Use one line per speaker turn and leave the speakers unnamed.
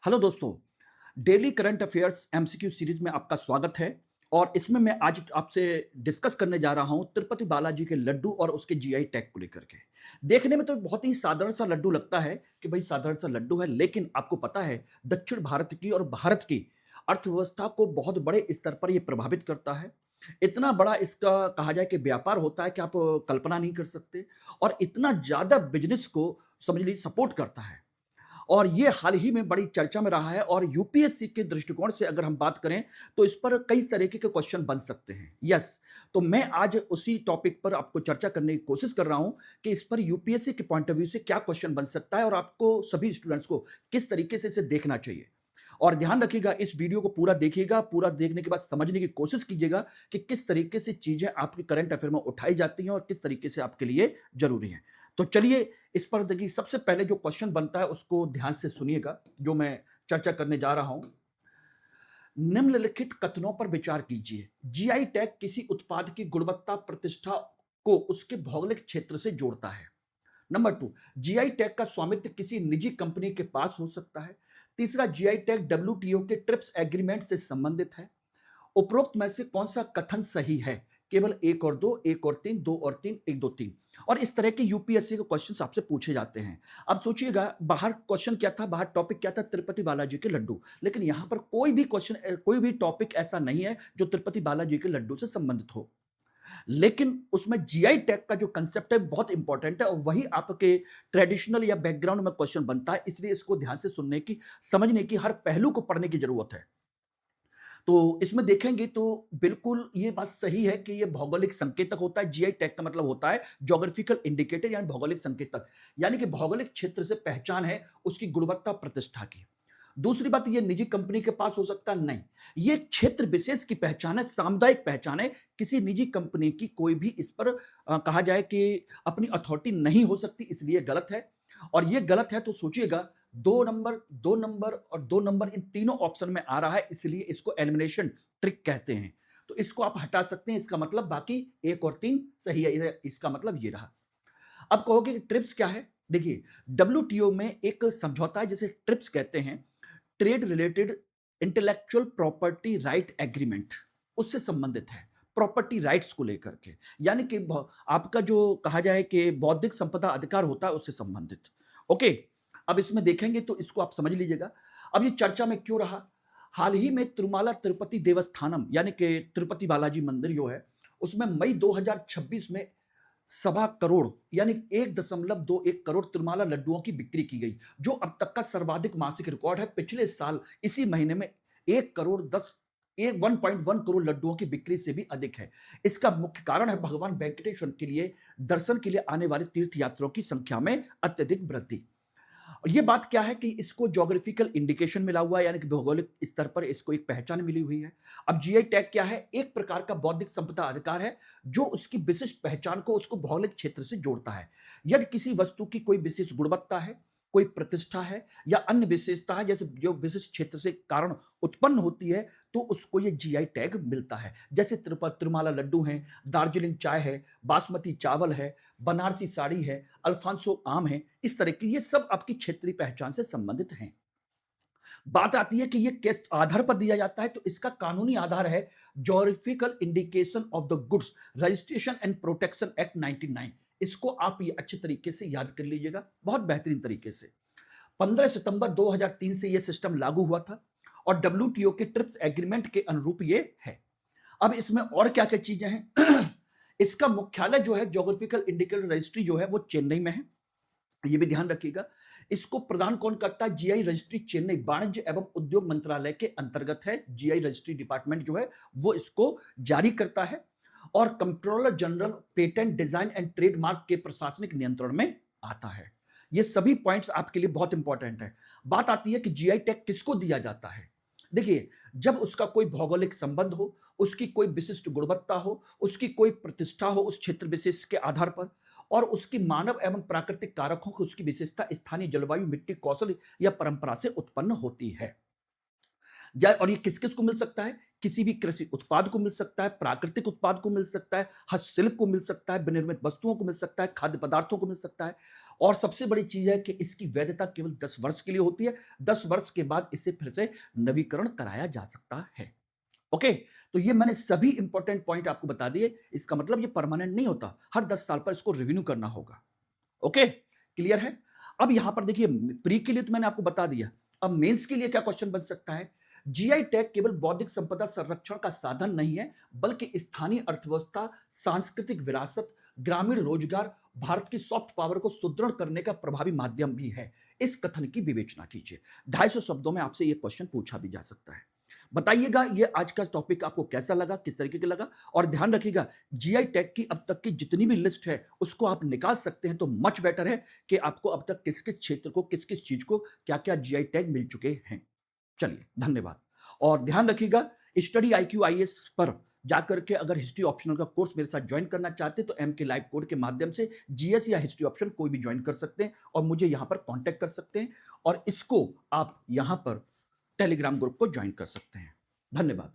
Hello दोस्तों, daily current affairs MCQ series में आपका स्वागत है और इसमें मैं आज आपसे डिस्कस करने जा रहा हूं तिरुपति बालाजी के लड्डू और उसके जीआई टैग को लेकर के। देखने में तो बहुत ही साधारण सा लड्डू लगता है कि भाई साधारण सा लड्डू है, लेकिन आपको पता है दक्षिण भारत की और भारत की अर्थव्यवस्था को बहुत बड़े स्तर पर यह प्रभावित करता है। इतना बड़ा इसका कहा जाए कि व्यापार होता है कि आप कल्पना नहीं कर सकते और इतना ज्यादा बिजनेस को समझ लीजिए सपोर्ट करता है। और ये हाल ही में बड़ी चर्चा में रहा है और यूपीएससी के दृष्टिकोण से अगर हम बात करें तो इस पर कई तरीके के क्वेश्चन बन सकते हैं। यस, तो मैं आज उसी टॉपिक पर आपको चर्चा करने की कोशिश कर रहा हूं कि इस पर यूपीएससी के पॉइंट ऑफ व्यू से क्या क्वेश्चन बन सकता है और आपको सभी स्टूडेंट्स को किस तरीके से इसे देखना चाहिए। और ध्यान रखिएगा, इस वीडियो को पूरा देखिएगा, पूरा देखने के बाद समझने की कोशिश कीजिएगा कि किस तरीके से चीजें आपके करंट अफेयर में उठाई जाती हैं और किस तरीके से आपके लिए जरूरी है। तो चलिए, इस पर देखिए सबसे पहले जो क्वेश्चन बनता है उसको ध्यान से सुनिएगा, जो मैं चर्चा करने जा रहा हूं। निम्नलिखित कथनों पर विचार कीजिए। जीआई टैग किसी उत्पाद की गुणवत्ता प्रतिष्ठा को उसके भौगोलिक क्षेत्र से जोड़ता है। नंबर टू, जीआई टैग का स्वामित्व किसी निजी कंपनी के पास हो सकता है। तीसरा, जीआई टैग डब्ल्यूटीओ के ट्रिप्स एग्रीमेंट से संबंधित है। उपरोक्त में से कौन सा कथन सही है? केवल एक और दो, एक और तीन, दो और तीन, एक दो तीन। और इस तरह के यूपीएससी के क्वेश्चंस आपसे पूछे जाते हैं। अब सोचिएगा, बाहर क्वेश्चन क्या था, बाहर टॉपिक क्या था? तिरुपति बालाजी के लड्डू। लेकिन यहां पर कोई भी क्वेश्चन, कोई भी टॉपिक ऐसा नहीं है जो तिरुपति बालाजी के लड्डू से संबंधित हो। लेकिन उसमें जीआई टैग का जो कंसेप्ट है बहुत इंपॉर्टेंट है और वही आपके ट्रेडिशनल या बैकग्राउंड में क्वेश्चन बनता है, इसलिए इसको ध्यान से सुनने की, समझने की, हर पहलू को पढ़ने की जरूरत है। तो इसमें देखेंगे तो बिल्कुल ये बात सही है कि ये भौगोलिक संकेतक होता है। जीआई टैग का मतलब होता है ज्योग्राफिकल इंडिकेटर यानी भौगोलिक संकेतक, यानी कि भौगोलिक क्षेत्र से पहचान है उसकी गुणवत्ता प्रतिष्ठा की। दूसरी बात, ये निजी कंपनी के पास हो सकता नहीं, ये क्षेत्र विशेष की पहचान है, सामुदायिक पहचान है। किसी निजी कंपनी की कोई भी इस पर कहा जाए कि अपनी अथॉरिटी नहीं हो सकती, इसलिए गलत है। और ये गलत है तो सोचिएगा, 2 नंबर, 2 नंबर और 2 नंबर इन तीनों ऑप्शन में आ रहा है, इसलिए इसको एलिमिनेशन ट्रिक कहते हैं। तो इसको आप हटा सकते हैं, इसका मतलब बाकी एक और तीन सही है, इसका मतलब ये रहा। अब कहोगे कि ट्रिप्स क्या है? देखिए, डब्ल्यूटीओ में एक समझौता है जिसे ट्रिप्स कहते हैं, trade related intellectual property right agreement, उससे संबंधित है, प्रॉपर्टी राइट्स को लेकर के। यानी कि आपका जो कहा जाए कि बौद्धिक संपदा अधिकार होता है उससे संबंधित। ओके, अब इसमें देखेंगे तो इसको आप समझ लीजिएगा। अब ये चर्चा में क्यों रहा? हाल ही में तिरुमाला तिरुपति देवस्थानम यानी कि तिरुपति बालाजी मंदिर जो है, उसमें मई 2026 में 1.25 करोड़ यानी 1.21 करोड़ तिरुमाला लड्डुओं की बिक्री की गई, जो अब तक का सर्वाधिक मासिक रिकॉर्ड है। पिछले साल इसी महीने में 1 करोड़ लड्डुओं की बिक्री से भी अधिक है। इसका मुख्य कारण है भगवान वेंकटेश्वर के लिए दर्शन के लिए आने वाले तीर्थ यात्रियों की संख्या में अत्यधिक वृद्धि। और ये बात क्या है कि इसको ज्योग्राफिकल इंडिकेशन मिला हुआ है, यानी कि भौगोलिक स्तर पर इसको एक पहचान मिली हुई है। अब जीआई टैग क्या है? एक प्रकार का बौद्धिक संपदा अधिकार है जो उसकी विशिष्ट पहचान को उसको भौगोलिक क्षेत्र से जोड़ता है। यदि किसी वस्तु की कोई विशेष गुणवत्ता है, कोई प्रतिष्ठा है या अन्य विशेषता है, जैसे जो विशिष्ट क्षेत्र से कारण उत्पन्न होती है, तो उसको ये जीआई टैग मिलता है। जैसे तिरुमाला लड्डू हैं, दार्जिलिंग चाय है, बासमती चावल है, बनारसी साड़ी है, अल्फांसो आम है, इस तरह की ये सब आपकी क्षेत्रीय पहचान से संबंधित हैं। बात आती है कि ये किस आधार पर दिया जाता है, तो इसका कानूनी आधार है geographical indication of the goods registration and protection act 1999। इसको आप ये अच्छे तरीके से याद कर लीजिएगा, बहुत बेहतरीन तरीके से। 15 सितंबर 2003 से ये सिस्टम लागू हुआ था और डब्ल्यूटीओ के ट्रिप्स एग्रीमेंट के अनुरूप ये है। अब इसमें और क्या क्या चीजें हैं? इसका मुख्यालय जो है ज्योग्राफिकल इंडिकेटर रजिस्ट्री जो है वो चेन्नई में है, ये भी ध्यान रखिएगा। इसको प्रदान कौन करता है? जीआई रजिस्ट्री चेन्नई वाणिज्य एवं उद्योग मंत्रालय के अंतर्गत है। जीआई रजिस्ट्री डिपार्टमेंट जो है वो इसको जारी करता है और controller general patent design and trademark के प्रशासनिक नियंत्रण में आता है। ये सभी पॉइंट्स आपके लिए बहुत इंपॉर्टेंट है। बात आती है कि जीआई टैग किसको दिया जाता है। देखिए, जब उसका कोई भौगोलिक संबंध हो, उसकी कोई विशिष्ट गुणवत्ता हो, उसकी कोई प्रतिष्ठा हो उस क्षेत्र विशेष के आधार पर, और उसकी मानव एवं प्राकृतिक कारकों की उसकी विशेषता स्थानीय जलवायु, मिट्टी, कौशल या परंपरा से उत्पन्न होती है। और ये किस-किस को मिल सकता है? किसी भी कृषि उत्पाद को मिल सकता है, प्राकृतिक उत्पाद को मिल सकता है, हस्तशिल्प को मिल सकता है, विनिर्मित वस्तुओं को मिल सकता है, खाद्य पदार्थों को मिल सकता है और सबसे बड़ी चीज़ है कि इसकी वैधता केवल 10 वर्ष के लिए होती है। 10 वर्ष के बाद इसे फिर से नवीकरण कराया जा सकता है। ओके? तो ये मैंने सभी इंपॉर्टेंट पॉइंट आपको बता दिए। इसका मतलब ये परमानेंट नहीं होता। हर 10 साल पर इसको रिन्यू करना होगा। ओके? क्लियर है? अब यहां पर देखिए प्री के लिए तो मैंने आपको बता दिया। अब मेंस के लिए क्या क्वेश्चन बन सकता है? जीआई टैग केवल बौद्धिक संपदा संरक्षण का साधन नहीं है, बल्कि स्थानीय अर्थव्यवस्था, सांस्कृतिक विरासत, ग्रामीण रोजगार, भारत की सॉफ्ट पावर को सुदृढ़ करने का प्रभावी माध्यम भी है। इस कथन की विवेचना कीजिए। 250 शब्दों में आपसे यह क्वेश्चन पूछा भी जा सकता है। बताइएगा ये आज का टॉपिक आपको कैसा लगा, किस तरीके का लगा? और ध्यान रखिएगा जीआई टैग की अब तक की जितनी भी लिस्ट है, उसको आप निकाल सकते हैं तो मच बेटर है कि आपको अब तक किस-किस क्षेत्र को, किस-किस चीज़ को, क्या-क्या जीआई टैग मिल चुके हैं। चलिए, धन्यवाद। और ध्यान रखिएगा स्टडी आईक्यू आईएएस पर जाकर के अगर हिस्ट्री ऑप्शनल का कोर्स मेरे साथ जॉइन करना चाहते हैं तो एमके लाइव कोड के माध्यम से जीएस या हिस्ट्री ऑप्शन कोई भी जॉइन कर सकते हैं और मुझे यहाँ पर कॉन्टैक्ट कर सकते हैं और इसको आप यहाँ पर टेलीग्राम ग्रुप को जॉइन कर सकते हैं। धन्यवाद।